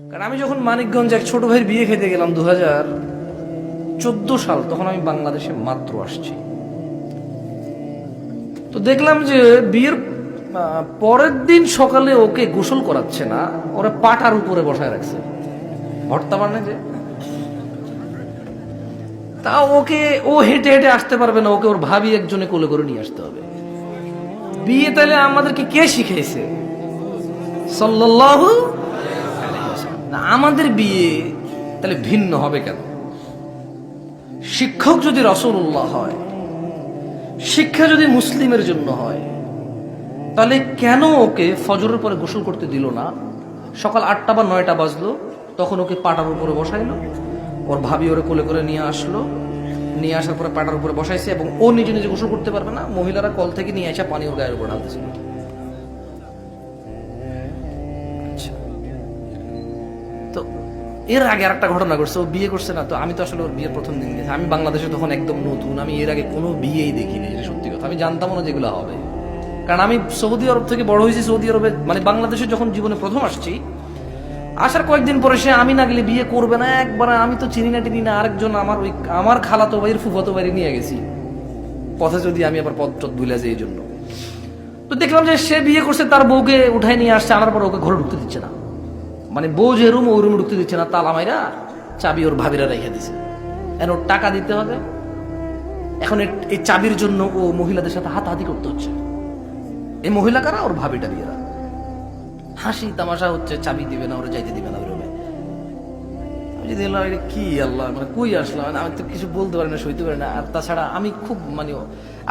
কারণ আমি যখন মানিকগঞ্জে এক ছোট ভাইয়ের বিয়ে খেতে গেলাম 2014 সাল, তখন আমি বাংলাদেশে মাত্র আসছি। তো দেখলাম যে বিয়ের পরের দিন সকালে ওকে গোসল করাচ্ছে না, ওরা পাটার উপরে বসায় রাখছে, ভর্তা মানে যে। তা ওকে, ও হেঁটে হেঁটে আসতে পারবে না, ওকে ওর ভাবি একজনে কোলে করে নিয়ে আসতে হবে। বিয়ে তাহলে আমাদেরকে কে শিখাইছে? সাল্লাল্লাহু আলাইহি ওয়াসাল্লাম। না, আমাদের বিয়ে তাহলে ভিন্ন হবে কেন? শিক্ষক যদি রাসূলুল্লাহ হয়, শিক্ষা যদি মুসলিমের জন্য হয়, তাহলে কেন ওকে ফজরের পরে গোসল করতে দিল না? সকাল 8টা বা 9টা বাজলো, তখন ওকে পাটার উপরে বসাইলো, ওর ভাবি ওরে কোলে করে নিয়ে আসলো, নিয়ে আসার পরে পাটার উপরে বসাইছে, এবং ও নিজে নিজে গোসল করতে পারবে না, মহিলারা কল থেকে নিয়ে আসা পানি ওর গায়ের উপর ঢালতেছিল। তো এর আগে আরেকটা ঘটনা ঘটছে, ও বিয়ে করছে না, তো আমি তো আসলে ওর বিয়ের প্রথম দিন গেছি, আমি বাংলাদেশে তখন একদম নতুন, আমি এর আগে কোনো বিয়েই দেখিনি, এটা সত্যি কথা, আমি জানতাম না যেগুলো হবে। কারণ আমি সৌদি আরব থেকে বড় হয়েছি, সৌদি আরবে মানে বাংলাদেশে যখন জীবনে প্রথম আসছি, আসার কয়েকদিন পরে সে আমি না গেলে বিয়ে করবে না, একবার আমি তো চিনি না টিনি না, আরেকজন আমার খালাতো ভাইয়ের ফুফাতো ভাই নিয়ে গেছি পথে, যদি আমি আবার পথ টথ ভুলে যাই এই জন্য। তো দেখলাম যে সে বিয়ে করছে, তার বউকে উঠাই নিয়ে আসছে, আনার পর ওকে ঘরে ঢুকতে দিচ্ছে না, মানে বউ যে রুম ওই রুমে ঢুকতে দিচ্ছে না, তালা মাইরা চাবি ওর ভাবিরা রেখে দিছে, এখন ওর টাকা দিতে হবে। এখন এই চাবির জন্য ও মহিলাদের সাথে হাতাহাতি করতে হচ্ছে। এই মহিলা কারা? ওর ভাবিটা বিয়েরা। হাসি তামাশা হচ্ছে, চাবি দিবে না, ওরা যাইতে দিবে না ওই রুমে। আমি দেখলাম এটা কি আল্লাহ, মানে কই আসলাম, আমি তো কিছু বলতে পারি না, সইতে পারি না। আর তাছাড়া আমি খুব মানে,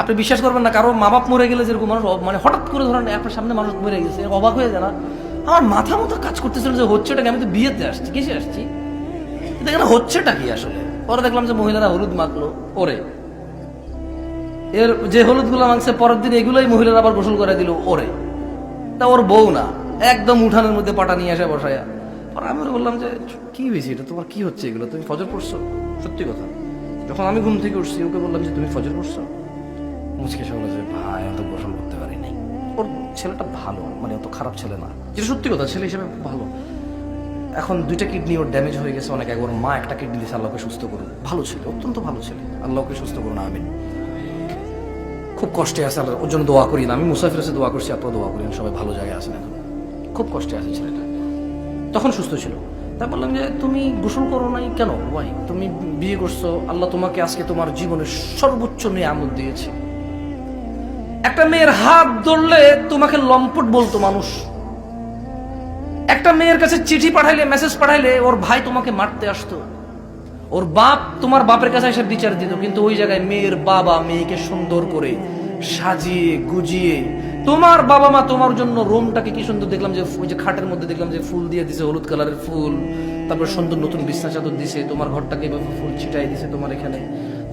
আপনি বিশ্বাস করবেন না, কারো মা বাপ মরে গেলে যেরকম মানুষ মানে হঠাৎ করে ধরেন আপনার সামনে মানুষ মরে গেছে, অবাক হয়ে যায় না? আমার মাথা মতো কাজ করতেছিল যে হচ্ছেটা কি, আমি তো বিয়েতে আসছি, কিসে আসছি, দেখেন হচ্ছেটা কি আসলে। পরে দেখলাম যে মহিলারা হলুদ মাখলো ওরে, এর যে হলুদ গুলা মাংসে পরের দিন এগুলোই মহিলারা আবার গোসল করে দিল ওরে। তা ওর বউ না, একদম উঠানের মধ্যে পাটা নিয়ে আসে বসায়া। পরে আমি ওরে বললাম যে কি হয়েছে, এটা তোমার কি হচ্ছে এগুলো, তুমি ফজর পড়ছো? সত্যি কথা, যখন আমি ঘুম থেকে উঠছি ওকে বললাম যে তুমি ফজর পড়ছো? মুচকে সে বলে যে ভাই আমি তো গোসল করতে পারি নাই। ওর ছেলেটা ভালো, মানে অত খারাপ ছেলে না, যেটা সত্যি কথা, ছেলে হিসেবে ভালো। এখন 2টা কিডনি ওর ড্যামেজ হয়ে গেছে অনেক আগে, ওর মা একটা কিডনি দিয়েছে, আল্লাহকে সুস্থ করুন। ভালো ছিল, অত্যন্ত ভালো ছেলে, আল্লাহকে সুস্থ করুন, আমিন। খুব কষ্টে আছে, আল্লাহ ওর জন্য দোয়া করি না, আমি মুসাফির এসে দোয়া করছি, আপনারা দোয়া করেন, সবাই ভালো জায়গায় আছেন, এখন খুব কষ্টে আছে ছেলেটা, তখন সুস্থ ছিল। তাই বললাম যে তুমি গোসল করো নাই কেন ভাই, তুমি বিয়ে করছো, আল্লাহ তোমাকে আজকে তোমার জীবনের সর্বোচ্চ নিয়ামত দিয়েছে। একটা মেয়ের হাত ধরলে তোমাকে লম্পট বলতো মানুষ, একটা মেয়ের কাছে চিঠি পাঠাইলে, মেসেজ পাঠাইলে ওর ভাই তোমাকে মারতে আসতো, ওর বাপ তোমার বাপের কাছে এসে বিচার দিত, কিন্তু ওই জায়গায় মেয়ের বাবা মেয়েকে সুন্দর করে সাজিয়ে গুজিয়ে, তোমার বাবা মা তোমার জন্য রুমটাকে কি সুন্দর, দেখলাম যে ওই যে খাটের মধ্যে দেখলাম যে ফুল দিয়ে দিছে, হলুদ কালারের ফুল, তারপর সুন্দর নতুন বিছনা চাদর দিছে, তোমার ঘরটাকে এভাবে ফুল ছিটাই দিছে, তোমার এখানে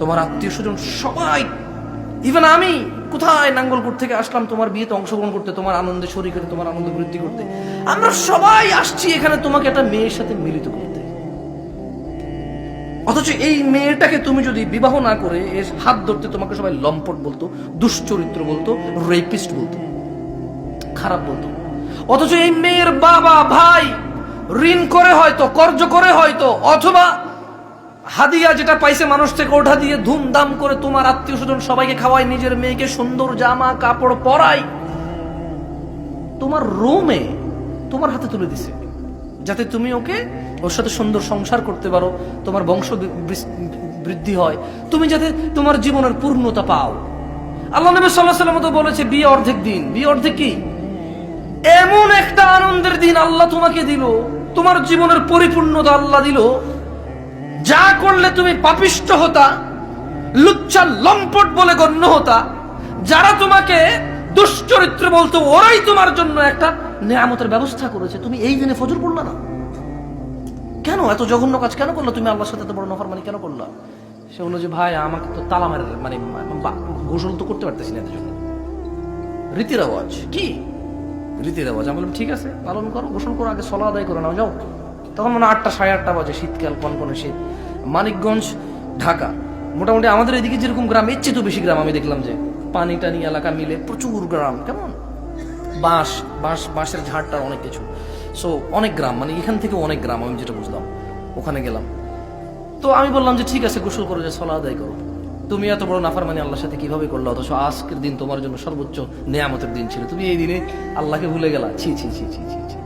তোমার আত্মীয় স্বজন সবাই, ইভেন আমি কোথায় নাঙ্গলকোট থেকে আসলাম তোমার বিয়েতে অংশগ্রহণ করতে, তোমার আনন্দে শরীক হতে, তোমার আনন্দ বৃদ্ধি করতে, আমরা সবাই আসছি এখানে তোমাকে একটা মেয়ের সাথে মিলিত করতে। অথচ এই মেয়েটাকে তুমি যদি বিবাহ না করে এর হাত ধরতে, তোমাকে সবাই লম্পট বলতো, দুশ্চরিত্র বলতো, রেপিস্ট বলতো, খারাপ বলতো। অথচ এই মেয়ের বাবা ভাই ঋণ করে হয়তো, কর্জ করে হয়তো, অথবা হাদিয়া যেটা পাইছে মানুষ থেকে ওঠা দিয়ে ধুমধাম করে তোমার আত্মীয় স্বজন সবাইকে খাওয়ায়, নিজের মেয়েকে সুন্দর জামা কাপড় পরাই, তোমার রুমে তোমার হাতে তুলে দিছে, যাতে তুমি ওকে ওর সাথে সুন্দর সংসার করতে পারো, তোমার বংশ বৃদ্ধি হয়, তুমি যাতে তোমার জীবনের পূর্ণতা পাও। আল্লাহ নবী সাল্লাল্লাহু আলাইহি ওয়াসাল্লাম তো বলেছে বিয়ে অর্ধেক দিন। বিয়ে অর্ধেক কি? এমন একটা আনন্দের দিন আল্লাহ তোমাকে দিল, তোমার জীবনের পরিপূর্ণতা আল্লাহ দিল, যা করলে তুমি পাপিষ্ঠ হতা, লুচ্চা লম্পট বলে গণ্য হতা, যারা তোমাকে দুশ্চরিত্র বলতো, ওরাই তোমার জন্য একটা নেয়ামতের ব্যবস্থা করেছে। তুমি এই দিনে ফজর পড়লা না কেন? এত জঘন্য কাজ কেন করলো তুমি? আল্লাহর সাথে এত বড় নফরমানি কেন করলা? সে বললো যে ভাই আমাকে তো তালা মারে, মানে গোসল তো করতে পারতেছি না, এর জন্য রীতি রেওয়াজ। কি রীতি রেওয়াজ? আমি বললাম ঠিক আছে পালন করো, গোসল করো, আগে সলা আদায় করে নাও, যাও। তখন মনে 8টা 8:30 বাজে, শীতকাল, কনকনে শীত, মানিকগঞ্জ ঢাকা, মোটামুটি আমাদের এদিকে যেরকম গ্রাম, এর চেয়ে তো বেশি গ্রাম। আমি দেখলাম যে পানি টানি এলাকা মিলে প্রচুর গ্রাম, কেমন বাঁশের ঝাড়টার অনেক কিছু। সো অনেক গ্রাম, মানে এখান থেকে অনেক গ্রাম, আমি যেটা বুঝলাম। ওখানে গেলাম, তো আমি বললাম যে ঠিক আছে, গোসল করো, যে সলা আদায় করো। তুমি এত বড় নাফরমানি আল্লাহর সাথে কিভাবে করলো? অথচ আজকের দিন তোমার জন্য সর্বোচ্চ নেয়ামতের দিন ছিল, তুমি এই দিনে আল্লাহকে ভুলে গেলা। ছি ছি ছি ছি ছি ছি।